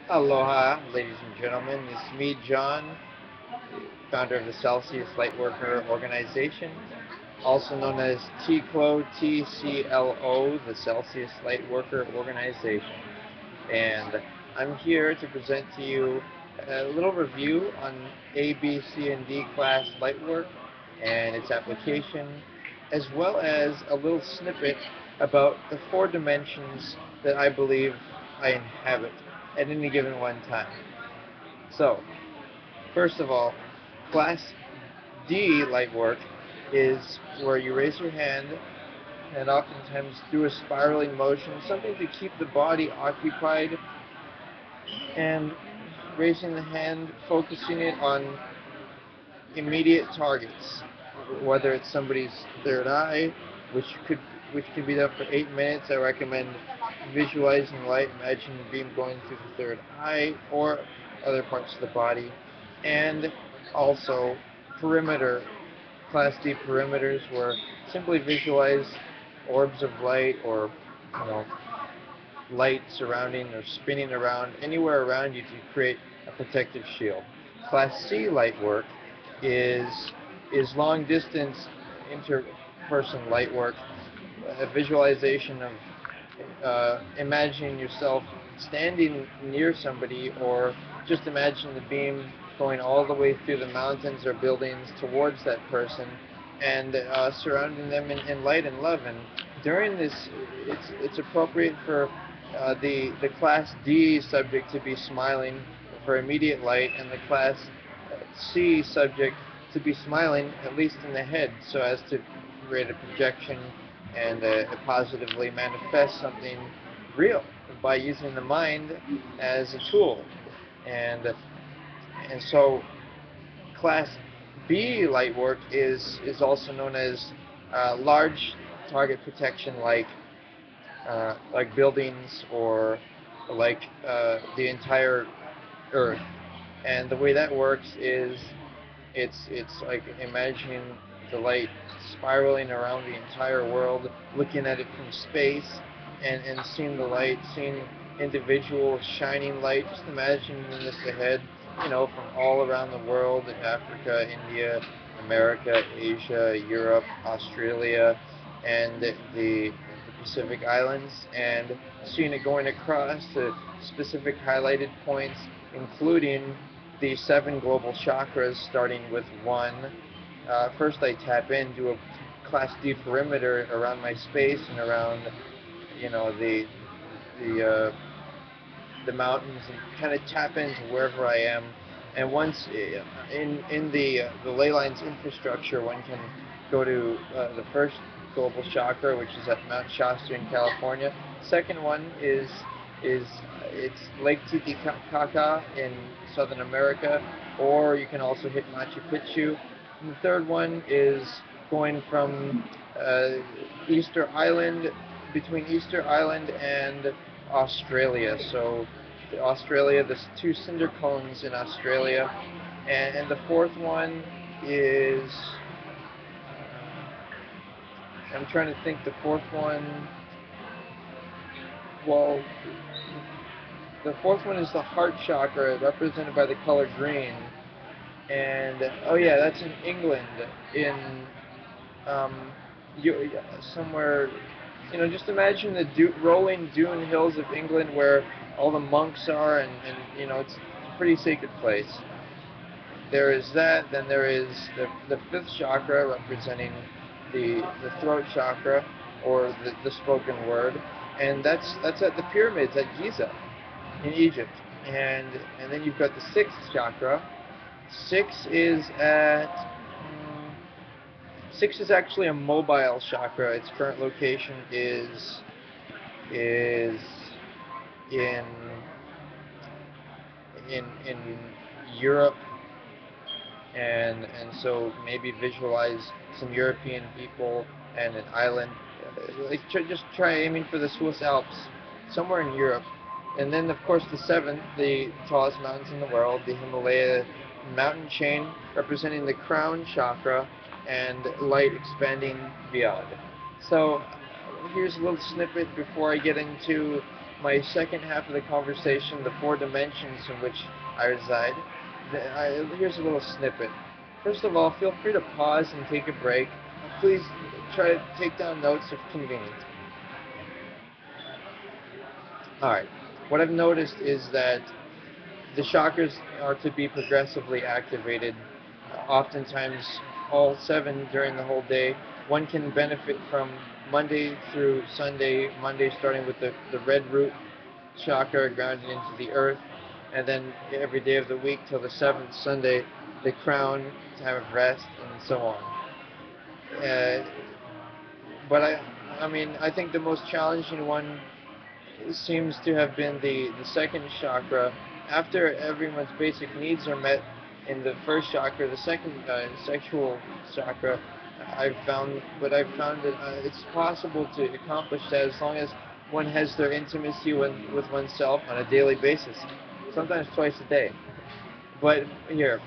Aloha, ladies and gentlemen. It's me, John, founder of the Celsius Lightworker organization, also known as TCLO, TCLO, the Celsius Lightworker organization. And I'm here to present to you a little review on A, B, C, and D class Lightwork and its application, as well as a little snippet about the four dimensions that I believe I inhabit at any given one time. So, first of all, Class D light work is where you raise your hand and oftentimes do a spiraling motion, something to keep the body occupied, and raising the hand, focusing it on immediate targets, whether it's somebody's third eye, which could which can be done for 8 minutes. I recommend visualizing light, imagining the beam going through the third eye or other parts of the body, and also perimeter, Class D perimeters, where simply visualize orbs of light or you know light surrounding or spinning around anywhere around you to create a protective shield. Class C light work is long distance interperson light work, a visualization of imagining yourself standing near somebody, or just imagine the beam going all the way through the mountains or buildings towards that person and surrounding them in light and love. And during this, it's appropriate for the Class D subject to be smiling for immediate light, and the Class C subject to be smiling at least in the head, so as to create a projection and positively manifest something real by using the mind as a tool. And so Class B light work is also known as large target protection, like buildings or like the entire Earth. And the way that works is it's like imagining the light spiraling around the entire world, looking at it from space, and seeing the light, seeing individual shining light. Just imagining this ahead, from all around the world: Africa, India, America, Asia, Europe, Australia, and the Pacific Islands, and seeing it going across to specific highlighted points, including the seven global chakras, starting with one. First, I tap in, do a Class D perimeter around my space and around, the the uh, the mountains, and kind of tap into wherever I am. And once in the ley lines infrastructure, one can go to the first global chakra, which is at Mount Shasta in California. Second one is it's Lake Titicaca in Southern America, or you can also hit Machu Picchu. And the third one is going from uh, Easter Island, between Easter Island and Australia. So Australia, there's two cinder cones in Australia, and the fourth one is I'm trying to think. The fourth one, well, the fourth one is the heart chakra, represented by the color green. And oh yeah, that's in England, in um, somewhere. Just imagine the rolling dune hills of England, where all the monks are, and it's a pretty sacred place. There is that. Then there is the fifth chakra, representing the throat chakra, or the spoken word, and that's at the pyramids at Giza in Egypt. And then you've got the sixth chakra. Six is at Six is actually a mobile chakra. Its current location is in in Europe, and so maybe visualize some European people and an island. Just try aiming for the Swiss Alps, somewhere in Europe. And then, of course, the seventh, the tallest mountains in the world, the Himalaya mountain chain, representing the crown chakra and light expanding beyond. So here's a little snippet before I get into my second half of the conversation, the 4 dimensions in which I reside, here's a little snippet. First of all, feel free to pause and take a break. Please try to take down notes if convenient. Alright, what I've noticed is that the chakras are to be progressively activated, oftentimes all 7 during the whole day. One can benefit from Monday through Sunday, Monday starting with the red root chakra grounded into the earth, and then every day of the week till the 7th Sunday, the crown, time of rest, and so on. But I think the most challenging one seems to have been the second chakra. After everyone's basic needs are met in the first chakra, the second sexual chakra, I've found that it's possible to accomplish that as long as one has their intimacy with oneself on a daily basis, sometimes twice a day. But here,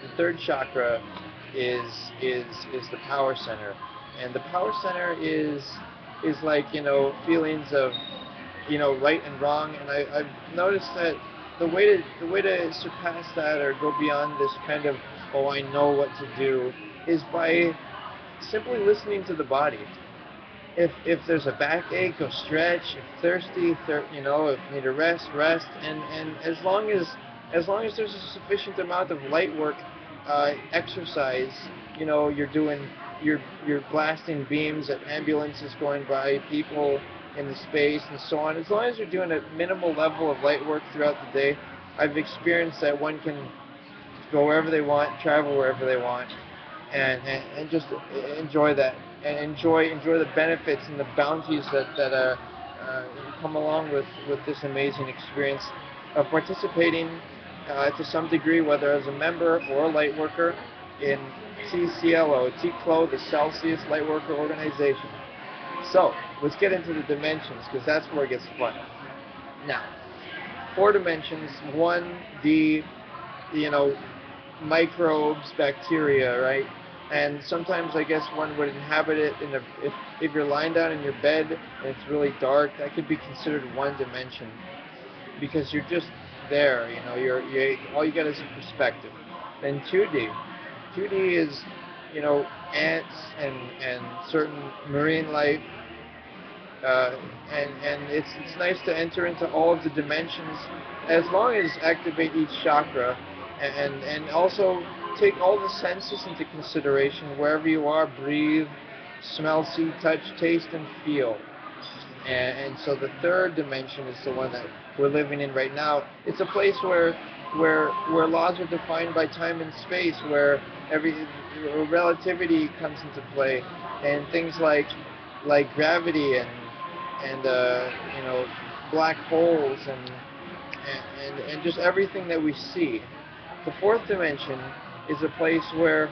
the third chakra is the power center, and the power center is like, feelings of, right and wrong. And I've noticed that the way to surpass that or go beyond this kind of, oh, I know what to do, is by simply listening to the body. If there's a backache, go stretch. If thirsty, if you need to rest, and as long as there's a sufficient amount of light work, exercise, you're blasting beams at ambulances going by, people in the space, and so on. As long as you're doing a minimal level of light work throughout the day, I've experienced that one can go wherever they want, travel wherever they want, and just enjoy that, and enjoy the benefits and the bounties that come along with this amazing experience of participating to some degree, whether as a member or a light worker, in TCLO, the Celsius Lightworker organization. So let's get into the dimensions, because that's where it gets fun. Now, 4 dimensions. 1, the microbes, bacteria, right? And sometimes I guess one would inhabit it if you're lying down in your bed and it's really dark, that could be considered 1 dimension, because you're just there, you're all you got is a perspective. Then 2D is, ants and certain marine life, and it's nice to enter into all of the dimensions as long as activate each chakra, and also take all the senses into consideration wherever you are. Breathe, smell, see, touch, taste, and feel. And so the 3rd dimension is the one that we're living in right now. It's a place where laws are defined by time and space, where relativity comes into play, and things like gravity and black holes and just everything that we see. The 4th dimension is a place where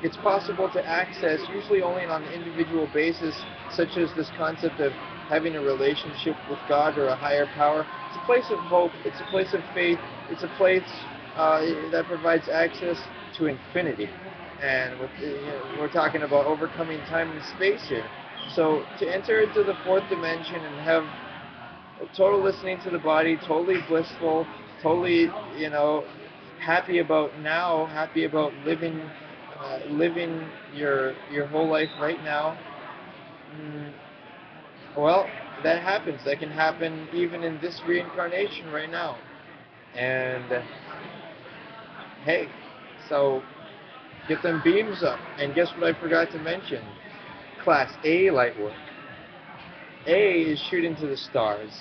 it's possible to access, usually only on an individual basis, such as this concept of having a relationship with God or a higher power. It's a place of hope, it's a place of faith, it's a place that provides access to infinity. And we're talking about overcoming time and space here. So to enter into the 4th dimension and have total listening to the body, totally blissful, totally, happy about now, happy about living your whole life right now. Well, that happens. That can happen even in this reincarnation right now. And hey, so get them beams up. And guess what I forgot to mention? Class A light work. A is shooting to the stars.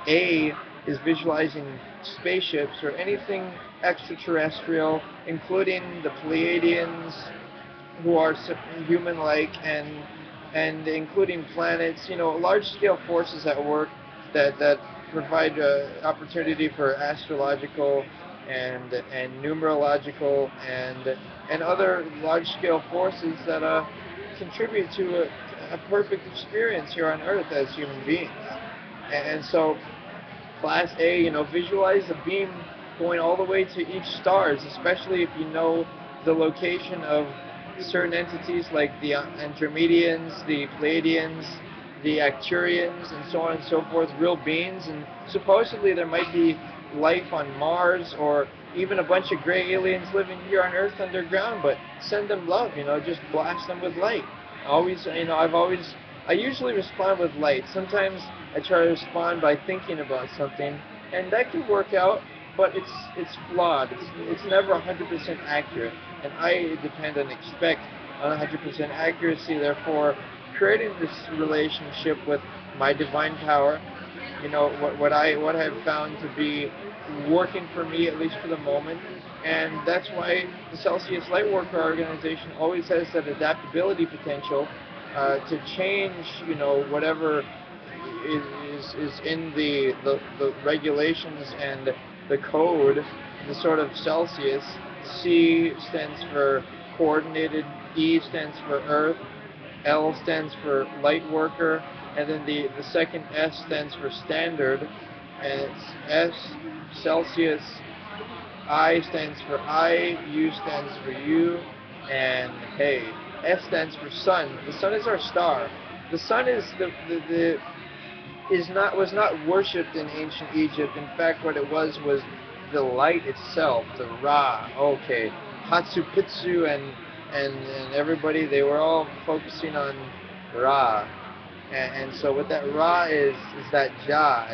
A is visualizing spaceships or anything extraterrestrial, including the Pleiadians, who are human-like, and including planets, large-scale forces at work that provide opportunity for astrological and numerological and other large-scale forces that contribute to a perfect experience here on Earth as human beings. And so, Class A, visualize a beam going all the way to each stars, especially if you know the location of certain entities like the Andromedians, the Pleiadians, the Acturians and so on and so forth, real beings, and supposedly there might be life on Mars or even a bunch of gray aliens living here on Earth underground, but send them love, just blast them with light. Always, I usually respond with light. Sometimes I try to respond by thinking about something, and that can work out, but it's flawed. It's never 100% accurate, and I depend and expect on 100% accuracy. Therefore, creating this relationship with my divine power, what I've found to be working for me, at least for the moment, and that's why the Celsius Lightworker organization always has that adaptability potential to change, whatever is in the regulations and the code, the sort of Celsius. C stands for coordinated, E stands for Earth, L stands for Lightworker, and then the second S stands for Standard, and it's S, Celsius, I stands for I, U stands for you, and hey, S stands for Sun. The Sun is our star. The Sun is was not worshipped in ancient Egypt. In fact, what it was the light itself, the Ra. Okay, Hatsupitsu and everybody, they were all focusing on Ra, and so what that Ra is that Jah,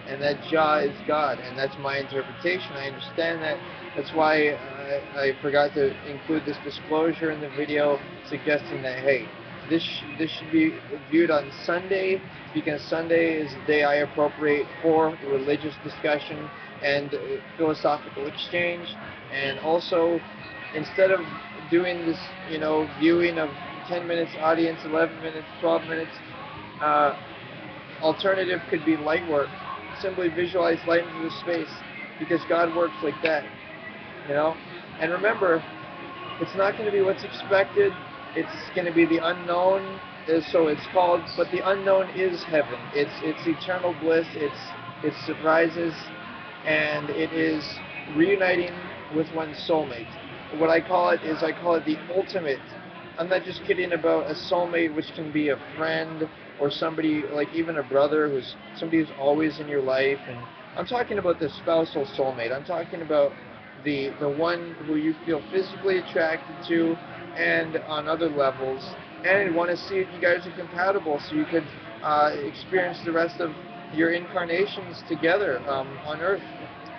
and that Jah is God, and that's my interpretation. I understand that. That's why I forgot to include this disclosure in the video, suggesting that hey, this should be viewed on Sunday, because Sunday is the day I appropriate for religious discussion and philosophical exchange, and also instead of doing this, viewing of 10 minutes audience, 11 minutes, 12 minutes, alternative could be light work. Simply visualize light into the space, because God works like that, And remember, it's not going to be what's expected. It's going to be the unknown, so it's called. But the unknown is heaven. It's eternal bliss. It's surprises, and it is reuniting with one's soulmate. What I call it is the ultimate. I'm not just kidding about a soulmate, which can be a friend or somebody, like even a brother, somebody who's always in your life. And I'm talking about the spousal soulmate. I'm talking about the one who you feel physically attracted to, and on other levels, and want to see if you guys are compatible, so you could experience the rest of your incarnations together on Earth,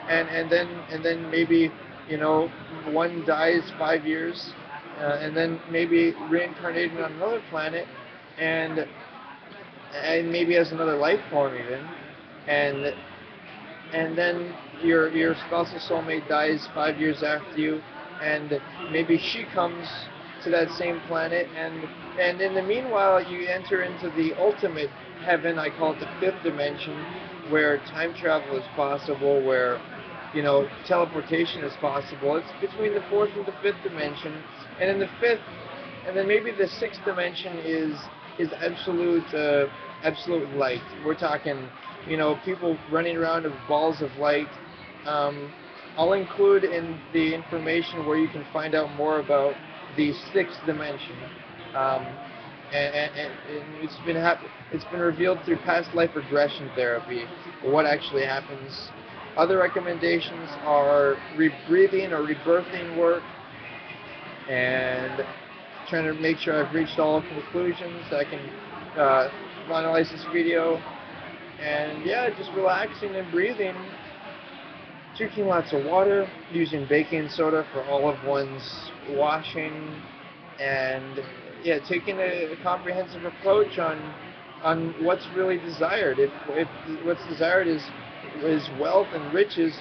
and then maybe one dies 5 years, and then maybe reincarnated on another planet, and maybe as another life form even, and then your spousal soulmate dies 5 years after you, and maybe she comes to that same planet, and in the meanwhile you enter into the ultimate heaven. I call it the fifth dimension, where time travel is possible, where teleportation is possible. It's between the fourth and the fifth dimension, and in the fifth, and then maybe the sixth dimension is absolute light. We're talking, people running around with balls of light. I'll include in the information where you can find out more about the sixth dimension, and it's been revealed through past life regression therapy what actually happens. Other recommendations are rebreathing or rebirthing work, and trying to make sure I've reached all conclusions so I can finalize this video. And yeah, just relaxing and breathing, drinking lots of water, using baking soda for all of one's washing, and yeah, taking a comprehensive approach on what's really desired. If what's desired is wealth and riches,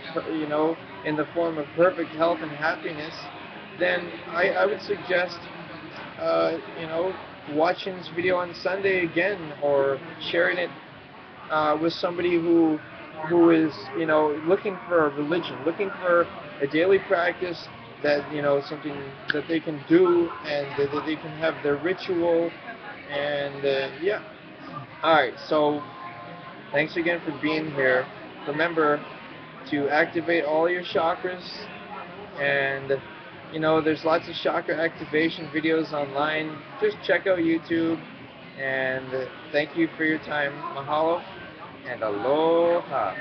in the form of perfect health and happiness, then I would suggest, watching this video on Sunday again, or sharing it with somebody who is, looking for a religion, looking for a daily practice that, something that they can do, and that they can have their ritual, and yeah. Alright, so thanks again for being here. Remember to activate all your chakras, and there's lots of chakra activation videos online. Just check out YouTube, and Thank you for your time. Mahalo and aloha.